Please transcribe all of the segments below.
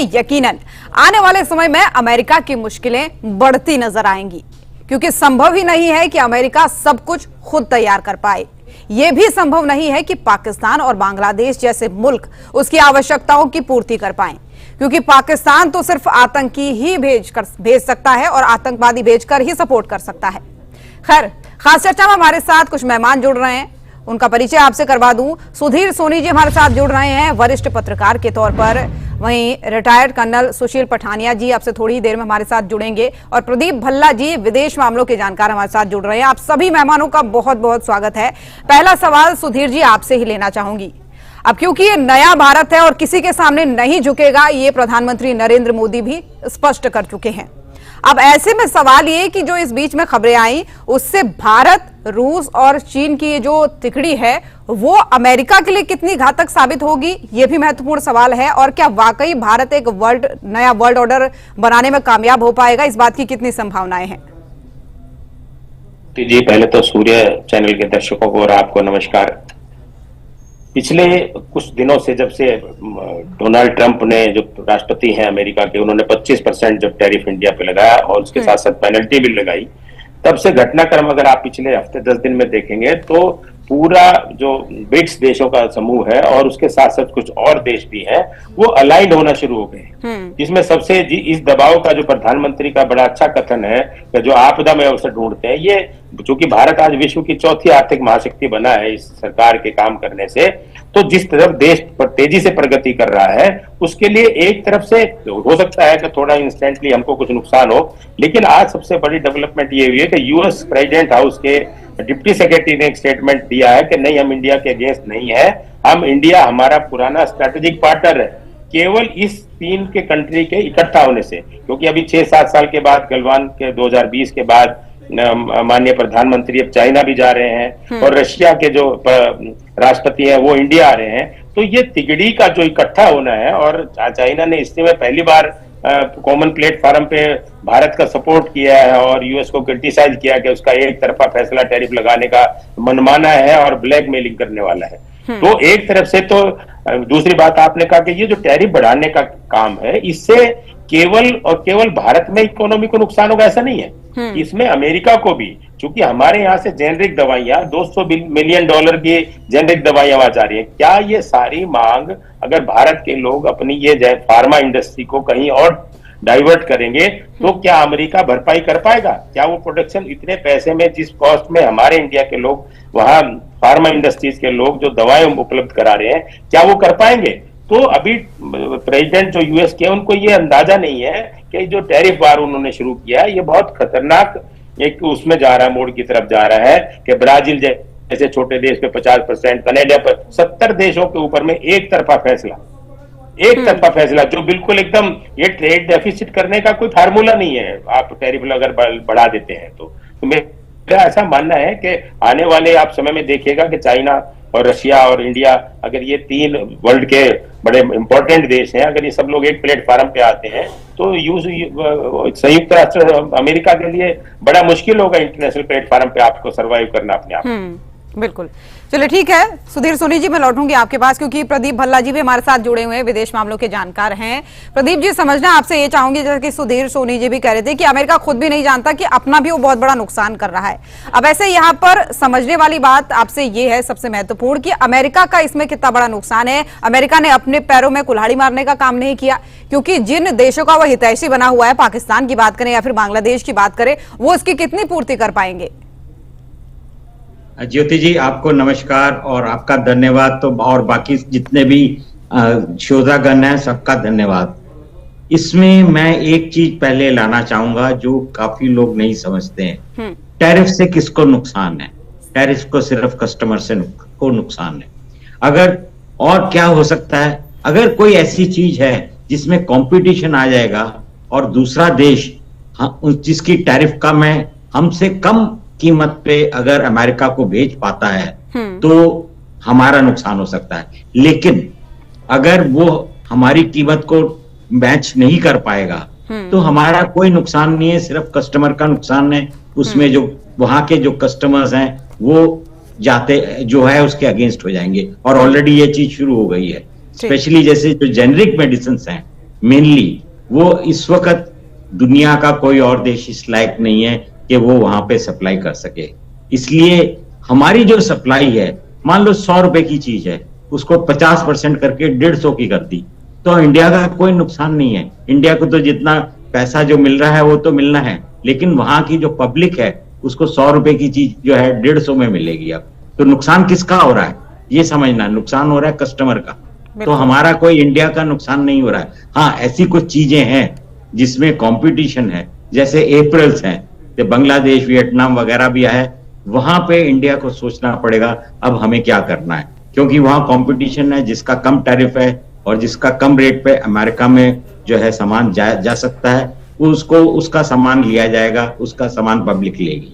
यकीनन आने वाले समय में अमेरिका की मुश्किलें बढ़ती नजर आएंगी, क्योंकि संभव ही नहीं है कि अमेरिका सब कुछ खुद तैयार कर पाए। यह भी संभव नहीं है कि पाकिस्तान और बांग्लादेश जैसे मुल्क उसकी आवश्यकताओं की पूर्ति कर पाएं, क्योंकि पाकिस्तान तो सिर्फ आतंकी ही भेज सकता है और आतंकवादी भेजकर ही सपोर्ट कर सकता है। खैर, खास चर्चा में हमारे साथ कुछ मेहमान जुड़ रहे हैं, उनका परिचय आपसे करवा दूं। सुधीर सोनी जी हमारे साथ जुड़ रहे हैं वरिष्ठ पत्रकार के तौर पर। वहीं रिटायर्ड कर्नल सुशील पठानिया जी आपसे थोड़ी ही देर में हमारे साथ जुड़ेंगे, और प्रदीप भल्ला जी विदेश मामलों के जानकार हमारे साथ जुड़ रहे हैं। आप सभी मेहमानों का बहुत बहुत स्वागत है। पहला सवाल सुधीर जी आपसे ही लेना चाहूंगी। अब क्योंकि ये नया भारत है और किसी के सामने नहीं झुकेगा, ये प्रधानमंत्री नरेंद्र मोदी भी स्पष्ट कर चुके हैं। अब ऐसे में सवाल ये कि जो इस बीच में खबरें आई, उससे भारत, रूस और चीन की जो तिकड़ी है वो अमेरिका के लिए कितनी घातक साबित होगी, ये भी महत्वपूर्ण सवाल है। और क्या वाकई भारत एक नया वर्ल्ड ऑर्डर बनाने में कामयाब हो पाएगा, इस बात की कितनी संभावनाएं हैं? जी, पहले तो सूर्य चैनल के दर्शकों को और आपको नमस्कार। पिछले कुछ दिनों से जब से डोनाल्ड ट्रंप ने, जो राष्ट्रपति हैं अमेरिका के, उन्होंने 25% जब टैरिफ इंडिया पे लगाया और उसके साथ साथ पेनल्टी भी लगाई, तब से घटनाक्रम अगर आप पिछले हफ्ते 10 दिन में देखेंगे तो पूरा जो ब्रिक्स देशों का समूह है और उसके साथ साथ कुछ और देश भी हैं, वो अलाइंड होना शुरू हो गए। इसमें सबसे इस दबाव का जो प्रधानमंत्री का बड़ा अच्छा कथन है कि जो आपदा में अवसर ढूंढते हैं, ये चूंकि भारत आज विश्व की चौथी आर्थिक महाशक्ति बना है इस सरकार के काम करने से, तो जिस तरफ देश पर तेजी से प्रगति कर रहा है, उसके लिए एक तरफ से हो सकता है कि थोड़ा इंस्टेंटली हमको कुछ नुकसान हो, लेकिन आज सबसे बड़ी डेवलपमेंट ये हुई है कि यूएस प्रेसिडेंट हाउस के डिप्टी सेक्रेटरी ने एक स्टेटमेंट दिया है कि नहीं, हम इंडिया के अगेंस्ट नहीं है, हम इंडिया हमारा पुराना स्ट्रेटेजिक पार्टनर है। केवल इस 3 के कंट्री के इकट्ठा होने से, क्योंकि अभी 6-7 साल के बाद गलवान के 2020 के बाद माननीय प्रधानमंत्री अब चाइना भी जा रहे हैं और रशिया के जो राष्ट्रपति हैं वो इंडिया आ रहे हैं, तो ये तिगड़ी का जो इकट्ठा होना है, और चाइना ने इसमें पहली बार कॉमन प्लेटफॉर्म पे भारत का सपोर्ट किया है और यूएस को क्रिटिसाइज किया कि उसका एक तरफा फैसला टैरिफ लगाने का मनमाना है और ब्लैकमेलिंग करने वाला है। तो एक तरफ से तो दूसरी बात आपने कहा कि ये जो टैरिफ बढ़ाने का काम है, इससे केवल और केवल भारत में इकोनॉमी को नुकसान होगा ऐसा नहीं है, इसमें अमेरिका को भी, क्योंकि हमारे यहाँ से जेनरिक दवाइयां $200 मिलियन की जेनरिक दवाइयां वहां जा रही है। क्या ये सारी मांग अगर भारत के लोग अपनी ये फार्मा इंडस्ट्री को कहीं और डाइवर्ट करेंगे तो क्या अमेरिका भरपाई कर पाएगा? क्या वो प्रोडक्शन इतने पैसे में, जिस कॉस्ट में हमारे इंडिया के लोग वहां फार्मा इंडस्ट्रीज के लोग जो दवाएं उपलब्ध करा रहे हैं, क्या वो कर पाएंगे? तो अभी प्रेसिडेंट जो यूएस के, उनको ये अंदाजा नहीं है कि जो टैरिफ वार उन्होंने शुरू किया है ये बहुत खतरनाक एक उसमें जा रहा है, मोड़ की तरफ जा रहा है कि ब्राजील जैसे छोटे देश पे 50%, कनाडा पर 70 देशों के ऊपर में एक तरफा फैसला, जो बिल्कुल एकदम, ये ट्रेड डेफिसिट करने का कोई फार्मूला नहीं है। आप टैरिफ अगर बढ़ा देते हैं तो मेरा ऐसा मानना है कि आने वाले आप समय में देखिएगा कि चाइना और रशिया और इंडिया, अगर ये 3 वर्ल्ड के बड़े इंपॉर्टेंट देश हैं, अगर ये सब लोग एक प्लेटफॉर्म पे आते हैं तो संयुक्त राष्ट्र अमेरिका के लिए बड़ा मुश्किल होगा इंटरनेशनल प्लेटफॉर्म पे आपको सरवाइव करना अपने आप। बिल्कुल, चलिए ठीक है सुधीर सोनी जी, मैं लौटूंगी आपके पास, क्योंकि प्रदीप भल्ला जी भी हमारे साथ जुड़े हुए हैं, विदेश मामलों के जानकार हैं। प्रदीप जी, समझना आपसे ये चाहूंगी, जैसे कि सुधीर सोनी जी भी कह रहे थे कि अमेरिका खुद भी नहीं जानता कि अपना भी वो बहुत बड़ा नुकसान कर रहा है। अब ऐसे यहाँ पर समझने वाली बात आपसे ये है सबसे महत्वपूर्ण कि अमेरिका का इसमें कितना बड़ा नुकसान है। अमेरिका ने अपने पैरों में कुल्हाड़ी मारने का काम नहीं किया, क्योंकि जिन देशों का वो हितैषी बना हुआ है, पाकिस्तान की बात करें या फिर बांग्लादेश की बात करें, वो इसकी कितनी पूर्ति कर पाएंगे? ज्योति जी, आपको नमस्कार और आपका धन्यवाद, तो और बाकी जितने भी श्रोतागण हैं सबका धन्यवाद। इसमें मैं एक चीज पहले लाना चाहूंगा जो काफी लोग नहीं समझते हैं। टैरिफ से किसको नुकसान है? टैरिफ को सिर्फ कस्टमर से को नुकसान है। अगर और क्या हो सकता है, अगर कोई ऐसी चीज है जिसमें कंपटीशन आ जाएगा और दूसरा देश जिसकी टैरिफ कम है, हमसे कम कीमत पे अगर अमेरिका को भेज पाता है तो हमारा नुकसान हो सकता है। लेकिन अगर वो हमारी कीमत को मैच नहीं कर पाएगा तो हमारा कोई नुकसान नहीं है, सिर्फ कस्टमर का नुकसान है। उसमें जो वहां के जो कस्टमर्स हैं वो जाते जो है उसके अगेंस्ट हो जाएंगे, और ऑलरेडी ये चीज शुरू हो गई है। स्पेशली जैसे जो जेनरिक मेडिसिन हैं मेनली, वो इस वक्त दुनिया का कोई और देश इस लायक नहीं है कि वो वहां पे सप्लाई कर सके। इसलिए हमारी जो सप्लाई है, मान लो 100 रुपए की चीज है, उसको 50% करके 150 की कर दी, तो इंडिया का कोई नुकसान नहीं है। इंडिया को तो जितना पैसा जो मिल रहा है वो तो मिलना है, लेकिन वहां की जो पब्लिक है उसको 100 रुपए की चीज जो है 150 में मिलेगी। अब तो नुकसान किसका हो रहा है ये समझना, नुकसान हो रहा है कस्टमर का, तो हमारा कोई इंडिया का नुकसान नहीं हो रहा है। हाँ, ऐसी कुछ चीजें हैं जिसमें कंपटीशन है, जैसे अप्रैल्स हैं, तो बांग्लादेश, वियतनाम वगैरह भी है, वहां पे इंडिया को सोचना पड़ेगा अब हमें क्या करना है, क्योंकि वहां कंपटीशन है, जिसका कम टैरिफ है और जिसका कम रेट पे अमेरिका में जो है सामान जा सकता है, उसको उसका सामान लिया जाएगा, उसका सामान पब्लिक लेगी।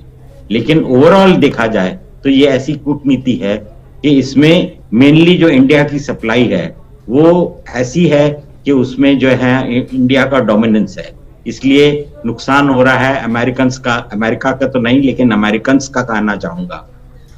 लेकिन ओवरऑल देखा जाए तो ये ऐसी कूटनीति है कि इसमें मेनली जो इंडिया की सप्लाई है वो ऐसी है कि उसमें जो है इंडिया का डोमिनेंस है, इसलिए नुकसान हो रहा है अमेरिकन्स का, अमेरिका का तो नहीं लेकिन अमेरिकन्स का कहना चाहूंगा।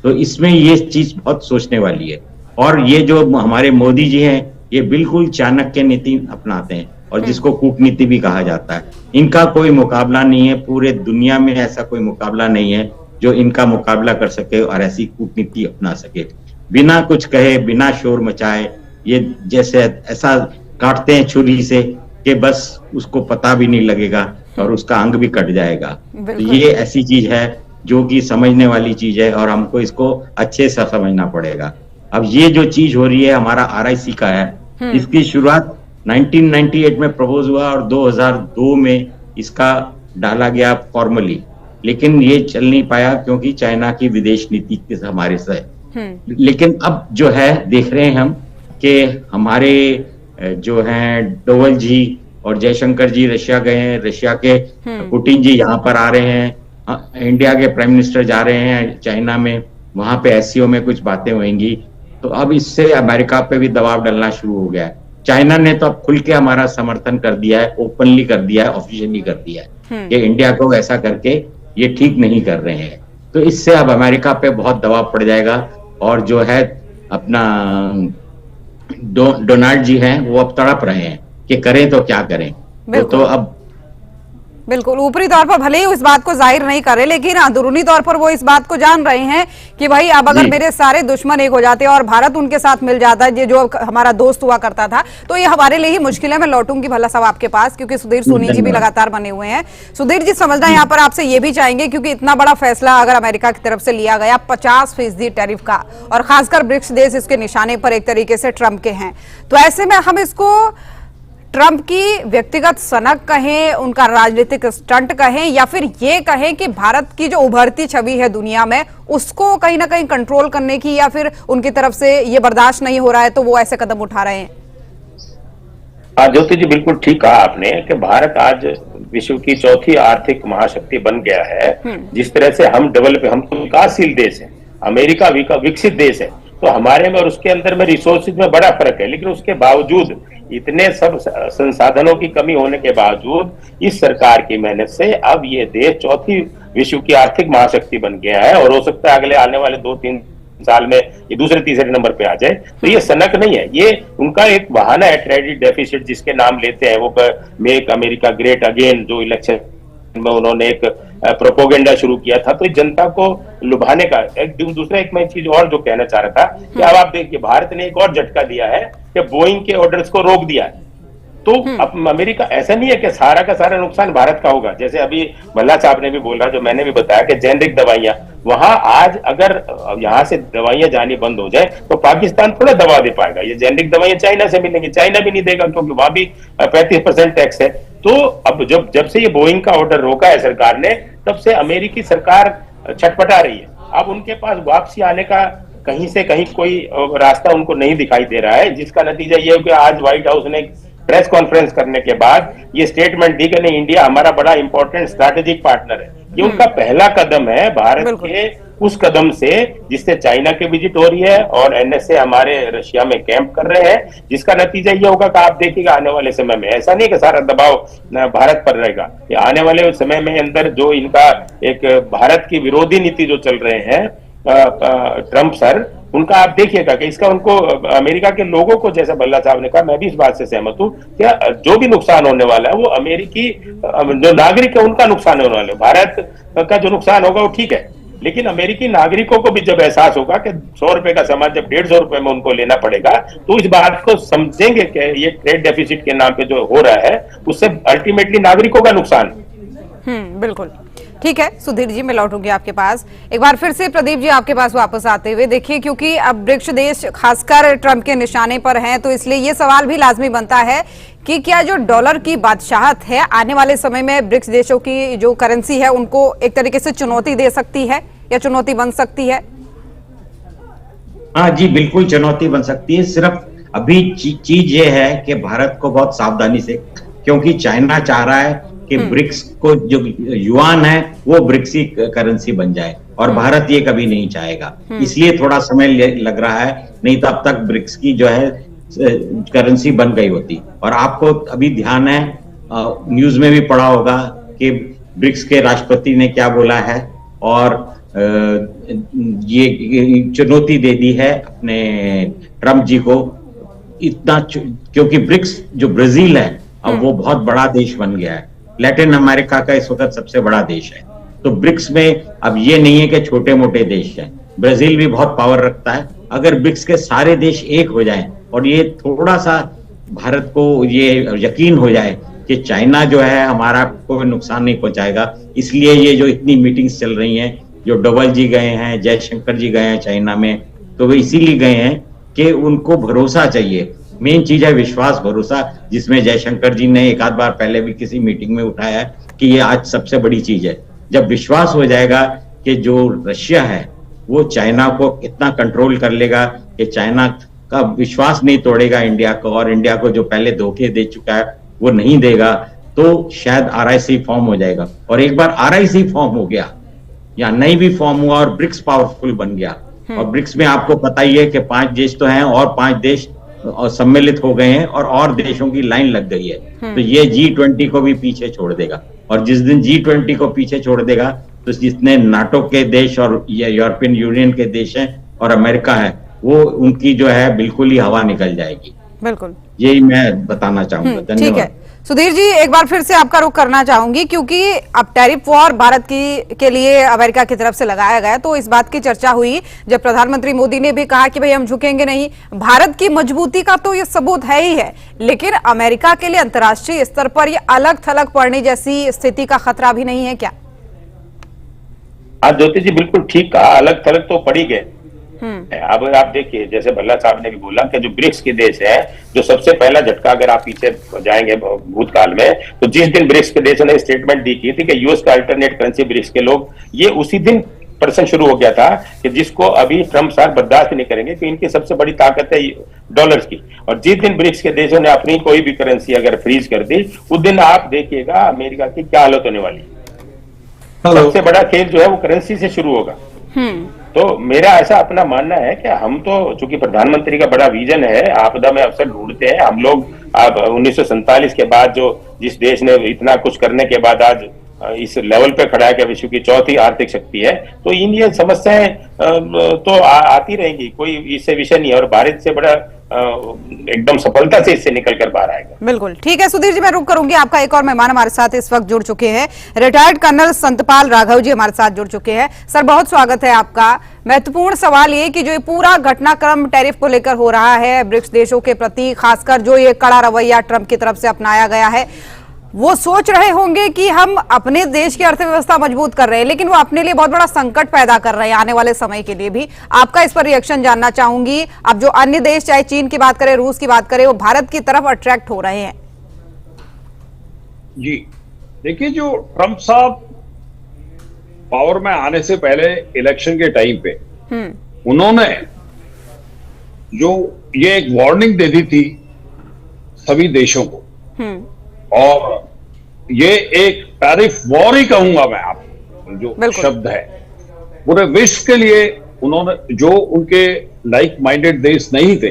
तो इसमें ये चीज बहुत सोचने वाली है। और ये जो हमारे मोदी जी हैं, ये बिल्कुल चाणक्य नीति अपनाते हैं और जिसको कूटनीति भी कहा जाता है। इनका कोई मुकाबला नहीं है, पूरे दुनिया में ऐसा कोई मुकाबला नहीं है जो इनका मुकाबला कर सके और ऐसी कूटनीति अपना सके, बिना कुछ कहे, बिना शोर मचाए। ये जैसे ऐसा काटते हैं छुरी से कि बस उसको पता भी नहीं लगेगा और उसका अंग भी कट जाएगा। तो ये ऐसी चीज है जो कि समझने वाली चीज है और हमको इसको अच्छे से समझना पड़ेगा। अब ये जो चीज हो रही है हमारा RIC का है, इसकी शुरुआत 1998 में प्रपोज हुआ और 2002 में इसका डाला गया फॉर्मली, लेकिन ये चल नहीं पाया क्योंकि चाइना की विदेश नीति के हमारे से। लेकिन अब जो है देख रहे हैं हम कि हमारे जो हैं डोवल जी और जयशंकर जी रशिया गए हैं, रशिया के पुतिन जी यहाँ पर आ रहे हैं, इंडिया के प्राइम मिनिस्टर जा रहे हैं चाइना में, वहां पे SCO में कुछ बातें होंगी। तो अब इससे अमेरिका पे भी दबाव डलना शुरू हो गया है। चाइना ने तो अब खुल के हमारा समर्थन कर दिया है, ओपनली कर दिया है, ऑफिशियली कर दिया है कि इंडिया को ऐसा करके ये ठीक नहीं कर रहे हैं। तो इससे अब अमेरिका पे बहुत दबाव पड़ जाएगा और जो है अपना डोनाल्ड जी हैं वो अब तड़प रहे हैं कि करें तो क्या करें। तो अब बिल्कुल ऊपरी तौर पर भले ही इस बात को जाहिर नहीं कर रहे, लेकिन अंदरूनी तौर पर वो इस बात को जान रहे हैं कि भाई अब अगर मेरे सारे दुश्मन एक हो जाते और भारत उनके साथ मिल जाता, ये जो हमारा दोस्त हुआ करता था, तो ये हमारे लिए ही मुश्किल है। मैं लौटूंगी भला साहब आपके पास, क्योंकि सुधीर सोनी जी भी लगातार बने हुए हैं। सुधीर जी, समझना यहाँ पर आपसे ये भी चाहेंगे, क्योंकि इतना बड़ा फैसला अगर अमेरिका की तरफ से लिया गया 50% टैरिफ का, और खासकर ब्रिक्स देश इसके निशाने पर एक तरीके से ट्रंप के हैं, तो ऐसे में हम इसको ट्रंप की व्यक्तिगत सनक कहें, उनका राजनीतिक स्टंट कहें, या फिर ये कहें कि भारत की जो उभरती छवि है दुनिया में उसको कहीं ना कहीं कंट्रोल करने की, या फिर उनकी तरफ से ये बर्दाश्त नहीं हो रहा है तो वो ऐसे कदम उठा रहे हैं? ज्योति जी, बिल्कुल ठीक कहा आपने कि भारत आज विश्व की चौथी आर्थिक महाशक्ति बन गया है। जिस तरह से हम तो विकासशील देश है, अमेरिका विकसित देश है, तो हमारे में और उसके अंदर में रिसोर्सेज में बड़ा फर्क है। लेकिन उसके बावजूद, इतने सब संसाधनों की कमी होने के बावजूद, इस सरकार की मेहनत से अब ये देश चौथी विश्व की आर्थिक महाशक्ति बन गया है और हो सकता है अगले आने वाले 2-3 साल में ये दूसरे तीसरे नंबर पे आ जाए। तो ये सनक नहीं है, ये उनका एक बहाना है, क्रेडिट डेफिसिट जिसके नाम लेते हैं वो, मेक अमेरिका ग्रेट अगेन, जो इलेक्शन में उन्होंने एक प्रोपोगेंडा शुरू किया था, तो जनता को लुभाने का। दूसरा एक मैं चीज और जो कहना चाह रहा था कि अब आप देखिए भारत ने एक और झटका दिया है कि बोइंग के ऑर्डर्स को रोक दिया है। तो अब अमेरिका, ऐसा नहीं है कि सारा का सारा नुकसान भारत का होगा। जैसे अभी भल्ला साहब ने भी बोला, जो मैंने भी बताया कि जेनेरिक दवाइयां, वहां आज अगर यहां से दवाइयां जानी बंद हो जाए तो पाकिस्तान थोड़ा दबा दे पाएगा। ये जेनेरिक दवाइयां चाइना से मिलेंगी, चाइना भी नहीं देगा क्योंकि वहां भी 35% टैक्स है। तो अब जब से ये बोइंग का ऑर्डर रोका है सरकार ने, तब से अमेरिकी सरकार छटपटा रही है। अब उनके पास वापसी आने का कहीं से कहीं कोई रास्ता उनको नहीं दिखाई दे रहा है, जिसका नतीजा ये है कि आज व्हाइट हाउस ने प्रेस कॉन्फ्रेंस करने के बाद ये स्टेटमेंट दी कि नहीं, इंडिया हमारा बड़ा इंपॉर्टेंट स्ट्रैटेजिक पार्टनर है। ये उनका पहला कदम है भारत के उस कदम से जिससे चाइना की विजिट हो रही है और NSA हमारे रशिया में कैंप कर रहे हैं, जिसका नतीजा ये होगा कि आप देखिएगा आने वाले समय में, ऐसा नहीं कि सारा दबाव भारत पर रहेगा, ये आने वाले समय में अंदर जो इनका एक भारत की विरोधी नीति जो चल रहे हैं ट्रंप सर, उनका आप देखिएगा कि इसका उनको अमेरिका के लोगों को, जैसा भल्ला साहब ने कहा, मैं भी इस बात से सहमत हूं कि जो भी नुकसान होने वाला है वो अमेरिकी जो नागरिक है उनका नुकसान होने वाला है। भारत का जो नुकसान होगा वो ठीक है, लेकिन अमेरिकी नागरिकों को भी जब एहसास होगा कि 100 रुपए का सामान जब 150 रुपए में उनको लेना पड़ेगा, तो इस बात को समझेंगे कि ये ट्रेड डेफिसिट के नाम पे जो हो रहा है उससे अल्टीमेटली नागरिकों का नुकसान। बिल्कुल ठीक है। सुधीर जी, मैं लौटूंगी आपके पास एक बार फिर से। प्रदीप जी, आपके पास वापस आते हुए देखिए, क्योंकि अब ब्रिक्स देश खासकर ट्रंप के निशाने पर हैं, तो इसलिए ये सवाल भी लाजमी बनता है कि क्या जो डॉलर की बादशाहत है आने वाले समय में ब्रिक्स देशों की जो करेंसी है उनको एक तरीके से चुनौती दे सकती है या चुनौती बन सकती है? हाँ जी, बिल्कुल चुनौती बन सकती है। सिर्फ अभी चीज ये है कि भारत को बहुत सावधानी से, क्योंकि चाइना चाह रहा है कि ब्रिक्स को जो युआन है वो ब्रिक्स की करेंसी बन जाए, और भारत ये कभी नहीं चाहेगा, इसलिए थोड़ा समय लग रहा है, नहीं तो अब तक ब्रिक्स की जो है करेंसी बन गई होती। और आपको अभी ध्यान है, न्यूज में भी पढ़ा होगा कि ब्रिक्स के राष्ट्रपति ने क्या बोला है, और ये चुनौती दे दी है अपने ट्रंप जी को इतना, क्योंकि ब्रिक्स जो ब्राजील है अब वो बहुत बड़ा देश बन गया है, लैटिन अमेरिका का इस वक्त सबसे बड़ा देश है। तो ब्रिक्स में अब ये नहीं है कि छोटे मोटे देश हैं, ब्राजील भी बहुत पावर रखता है। अगर ब्रिक्स के सारे देश एक हो जाएं और ये थोड़ा सा भारत को ये यकीन हो जाए कि चाइना जो है हमारा कोई नुकसान नहीं पहुंचाएगा, इसलिए ये जो इतनी मीटिंग्स चल रही हैं, जो डोवाल जी गए हैं, जयशंकर जी गए हैं चाइना में, तो वे इसीलिए गए हैं कि उनको भरोसा चाहिए। मेन चीज है विश्वास, भरोसा, जिसमें जयशंकर जी ने एक आध बार पहले भी किसी मीटिंग में उठाया है कि ये आज सबसे बड़ी चीज है। जब विश्वास हो जाएगा कि जो रशिया है वो चाइना को इतना कंट्रोल कर लेगा कि चाइना का विश्वास नहीं तोड़ेगा इंडिया को, और इंडिया को जो पहले धोखे दे चुका है वो नहीं देगा, तो शायद RIC फॉर्म हो जाएगा। और एक बार RIC फॉर्म हो गया या नहीं भी फॉर्म हुआ और ब्रिक्स पावरफुल बन गया, और ब्रिक्स में आपको पता ही है कि 5 देश तो हैं और 5 देश सम्मिलित हो गए हैं, और देशों की लाइन लग गई है, तो ये G20 को भी पीछे छोड़ देगा। और जिस दिन G20 को पीछे छोड़ देगा तो जितने नाटो के देश और यूरोपियन यूनियन के देश हैं और अमेरिका है, वो उनकी जो है बिल्कुल ही हवा निकल जाएगी। बिल्कुल, यही मैं बताना चाहूंगा। धन्यवाद। ठीक है सुधीर जी, एक बार फिर से आपका रुख करना चाहूंगी, क्योंकि अब टैरिफ वॉर भारत के लिए अमेरिका की तरफ से लगाया गया, तो इस बात की चर्चा हुई जब प्रधानमंत्री मोदी ने भी कहा कि भाई हम झुकेंगे नहीं। भारत की मजबूती का तो ये सबूत है ही है, लेकिन अमेरिका के लिए अंतर्राष्ट्रीय स्तर पर ये अलग थलग पड़ने जैसी स्थिति का खतरा भी नहीं है क्या? आप ज्योति जी बिल्कुल ठीक कहा, अलग थलग तो पड़ी गए। अब आप देखिए, जैसे भल्ला साहब ने भी बोला कि जो ब्रिक्स के देश है, जो सबसे पहला झटका, अगर आप पीछे जाएंगे भूतकाल में, तो जिस दिन ब्रिक्स के देशों ने स्टेटमेंट दी की थी कि यूएस का अल्टरनेट करेंसी ब्रिक्स के लोग, ये उसी दिन प्रश्न शुरू हो गया था कि जिसको अभी ट्रंप साहब बर्दाश्त नहीं करेंगे कि इनकी सबसे बड़ी ताकत है डॉलर्स की। और जिस दिन ब्रिक्स के देशों ने अपनी कोई भी करेंसी अगर फ्रीज कर दी, उस दिन आप देखिएगा अमेरिका की क्या हालत होने वाली है। सबसे बड़ा खेल जो है वो करेंसी से शुरू होगा। तो मेरा ऐसा अपना मानना है कि हम तो, चूंकि प्रधानमंत्री का बड़ा विजन है, आपदा में अवसर ढूंढते हैं हम लोग। 1947 के बाद जो जिस देश ने इतना कुछ करने के बाद आज इस लेवल पे खड़ा है कि विश्व की 4थी आर्थिक शक्ति है, तो इन ये समस्याएं तो आती रहेंगी, कोई इससे विषय नहीं है, और भारत से बड़ा एकदम सफलता से इससे निकलकर बाहर आएगा। बिल्कुल ठीक है सुधीर जी, मैं रुक करूंगी। आपका एक और मेहमान हमारे साथ इस वक्त जुड़ चुके हैं, रिटायर्ड कर्नल संतपाल राघव जी हमारे साथ जुड़ चुके हैं। सर, बहुत स्वागत है आपका। महत्वपूर्ण सवाल ये कि जो ये पूरा घटनाक्रम टैरिफ को लेकर हो रहा है ब्रिक्स देशों के प्रति, खासकर जो ये कड़ा रवैया ट्रंप की तरफ से अपनाया गया है, वो सोच रहे होंगे कि हम अपने देश की अर्थव्यवस्था मजबूत कर रहे हैं, लेकिन वो अपने लिए बहुत बड़ा संकट पैदा कर रहे हैं आने वाले समय के लिए भी। आपका इस पर रिएक्शन जानना चाहूंगी। अब जो अन्य देश, चाहे चीन की बात करें, रूस की बात करें, वो भारत की तरफ अट्रैक्ट हो रहे हैं। जी देखिए, जो ट्रंप साहब पावर में आने से पहले इलेक्शन के टाइम पे उन्होंने जो ये एक वार्निंग दे दी थी सभी देशों को, और ये एक टैरिफ वॉर ही कहूंगा मैं, आप जो शब्द है पूरे विश्व के लिए, उन्होंने जो उनके लाइक माइंडेड देश नहीं थे,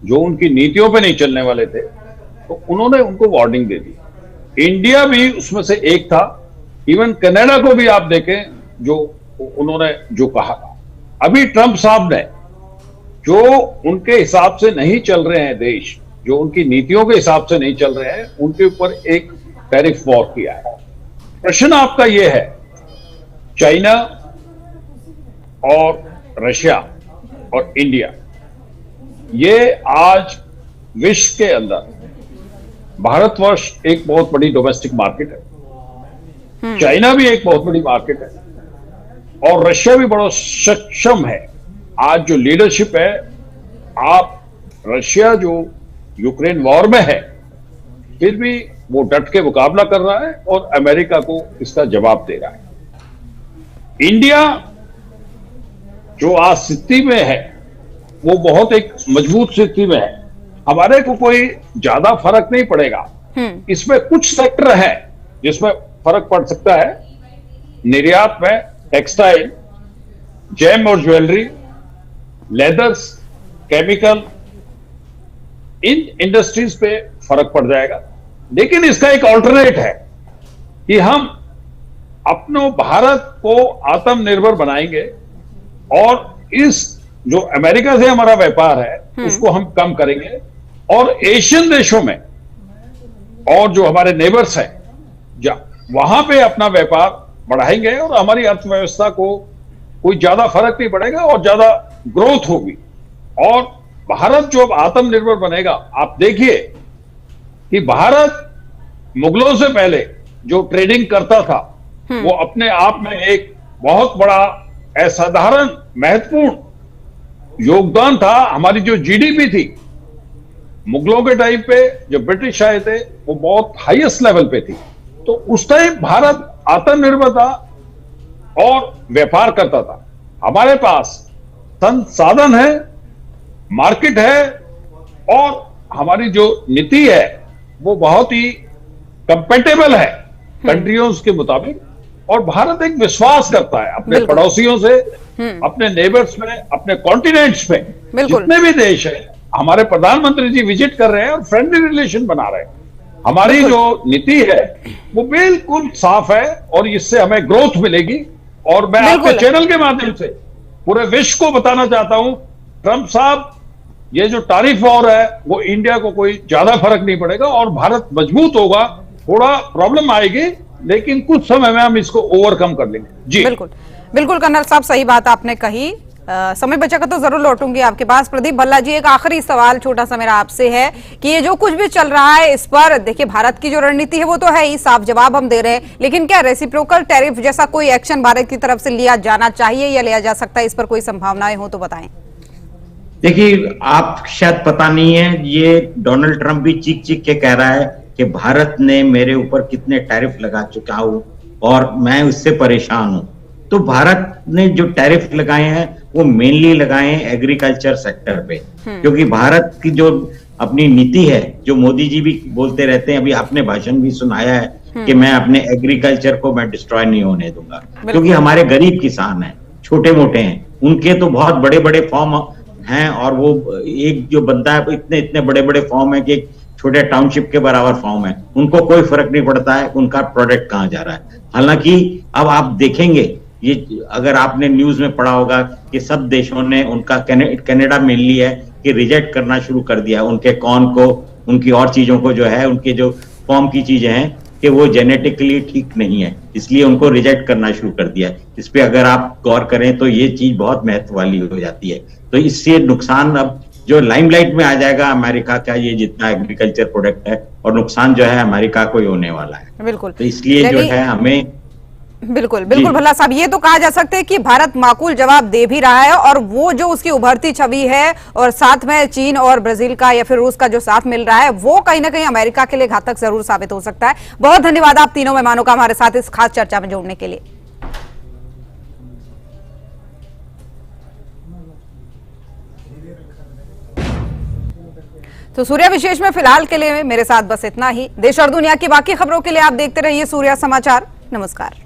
जो उनकी नीतियों पे नहीं चलने वाले थे, तो उन्होंने उनको वार्निंग दे दी। इंडिया भी उसमें से एक था, इवन कनाडा को भी आप देखें जो उन्होंने जो कहा। अभी ट्रंप साहब ने जो उनके हिसाब से नहीं चल रहे हैं देश, जो उनकी नीतियों के हिसाब से नहीं चल रहे हैं, उनके ऊपर एक टैरिफ वॉर किया है। प्रश्न आपका यह है, चाइना और रशिया और इंडिया, ये आज विश्व के अंदर भारतवर्ष एक बहुत बड़ी डोमेस्टिक मार्केट है, चाइना भी एक बहुत बड़ी मार्केट है और रशिया भी बड़ा सक्षम है। आज जो लीडरशिप है, आप रशिया जो यूक्रेन वॉर में है, फिर भी वो डट के मुकाबला कर रहा है और अमेरिका को इसका जवाब दे रहा है। इंडिया जो आज स्थिति में है, वो बहुत एक मजबूत स्थिति में है। हमारे को कोई ज्यादा फर्क नहीं पड़ेगा। इसमें कुछ सेक्टर है जिसमें फर्क पड़ सकता है। निर्यात में टेक्सटाइल, जेम और ज्वेलरी, लेदर्स, केमिकल, इन इंडस्ट्रीज पे फर्क पड़ जाएगा। लेकिन इसका एक ऑल्टरनेट है कि हम अपनो भारत को आत्मनिर्भर बनाएंगे और इस जो अमेरिका से हमारा व्यापार है उसको हम कम करेंगे और एशियन देशों में और जो हमारे नेबर्स हैं वहां पे अपना व्यापार बढ़ाएंगे और हमारी अर्थव्यवस्था को कोई ज्यादा फर्क नहीं पड़ेगा और ज्यादा ग्रोथ होगी। और भारत जो अब आत्मनिर्भर बनेगा, आप देखिए कि भारत मुगलों से पहले जो ट्रेडिंग करता था वो अपने आप में एक बहुत बड़ा असाधारण महत्वपूर्ण योगदान था। हमारी जो जीडीपी थी मुगलों के टाइम पे, जब ब्रिटिश आए थे, वो बहुत हाईएस्ट लेवल पे थी। तो उस टाइम भारत आत्मनिर्भर था और व्यापार करता था। हमारे पास संसाधन है, मार्केट है और हमारी जो नीति है वो बहुत ही कंपेटेबल है कंट्रियों के मुताबिक। और भारत एक विश्वास करता है अपने पड़ोसियों से, अपने नेबर्स में, अपने कॉन्टिनेंट्स में, जितने भी देश है। हमारे प्रधानमंत्री जी विजिट कर रहे हैं और फ्रेंडली रिलेशन बना रहे हैं। हमारी जो नीति है वो बिल्कुल साफ है और इससे हमें ग्रोथ मिलेगी। और मैं आपके चैनल के माध्यम से पूरे विश्व को बताना चाहता हूं, ट्रंप साहब, ये जो टैरिफ वॉर है वो इंडिया को कोई ज्यादा फर्क नहीं पड़ेगा और भारत मजबूत होगा। थोड़ा प्रॉब्लम आएगी लेकिन कुछ समय में हम इसको ओवरकम कर लेंगे। जी बिल्कुल बिल्कुल कर्नल साहब, सही बात आपने कही। समय बचेगा तो जरूर लौटूंगी आपके पास। प्रदीप भल्ला जी, एक आखिरी सवाल छोटा सा मेरा आपसे है कि ये जो कुछ भी चल रहा है इस पर देखिए, भारत की जो रणनीति है वो तो है ही, साफ जवाब हम दे रहे हैं, लेकिन क्या रेसिप्रोकल टैरिफ जैसा कोई एक्शन भारत की तरफ से लिया जाना चाहिए या लिया जा सकता है? इस पर कोई संभावनाएं हो तो बताएं। देखिए, आप शायद पता नहीं है, ये डोनाल्ड ट्रंप भी चीख चीख के कह रहा है कि भारत ने मेरे ऊपर कितने टैरिफ लगा चुका हूं और मैं उससे परेशान हूं। तो भारत ने जो टैरिफ लगाए हैं वो मेनली लगाए हैं एग्रीकल्चर सेक्टर पे, क्योंकि भारत की जो अपनी नीति है, जो मोदी जी भी बोलते रहते हैं, अभी आपने भाषण भी सुनाया है कि मैं अपने एग्रीकल्चर को मैं डिस्ट्रॉय नहीं होने दूंगा, क्योंकि हमारे गरीब किसान हैं, छोटे मोटे हैं, उनके तो बहुत बड़े बड़े फॉर्म हैं और वो एक जो बनता है इतने इतने बड़े बड़े फॉर्म है कि एक छोटे टाउनशिप के बराबर फॉर्म है, उनको कोई फर्क नहीं पड़ता है उनका प्रोडक्ट कहाँ जा रहा है। हालांकि अब आप देखेंगे, ये अगर आपने न्यूज में पढ़ा होगा कि सब देशों ने, उनका कनाडा मेनली है, कि रिजेक्ट करना शुरू कर दिया उनके कॉर्न को, उनकी और चीजों को, जो है उनके जो फॉर्म की चीजें हैं कि वो जेनेटिकली ठीक नहीं है, इसलिए उनको रिजेक्ट करना शुरू कर दिया। इस पे अगर आप गौर करें तो ये चीज बहुत महत्व वाली हो जाती है। तो इससे नुकसान अब जो लाइमलाइट में आ जाएगा अमेरिका का ये जितना एग्रीकल्चर प्रोडक्ट है, और नुकसान जो है अमेरिका को ही होने वाला है। बिल्कुल, तो इसलिए जो है हमें बिल्कुल भल्ला साहब, ये तो कहा जा सकता है कि भारत माकूल जवाब दे भी रहा है और वो जो उसकी उभरती छवि है और साथ में चीन और ब्राजील का या फिर रूस का जो साथ मिल रहा है, वो कहीं ना कहीं अमेरिका के लिए घातक जरूर साबित हो सकता है। बहुत धन्यवाद आप तीनों मेहमानों का हमारे साथ इस खास चर्चा में जोड़ने के लिए। तो सूर्या विशेष में फिलहाल के लिए मेरे साथ बस इतना ही। देश और दुनिया की बाकी खबरों के लिए आप देखते रहिए सूर्या समाचार। नमस्कार।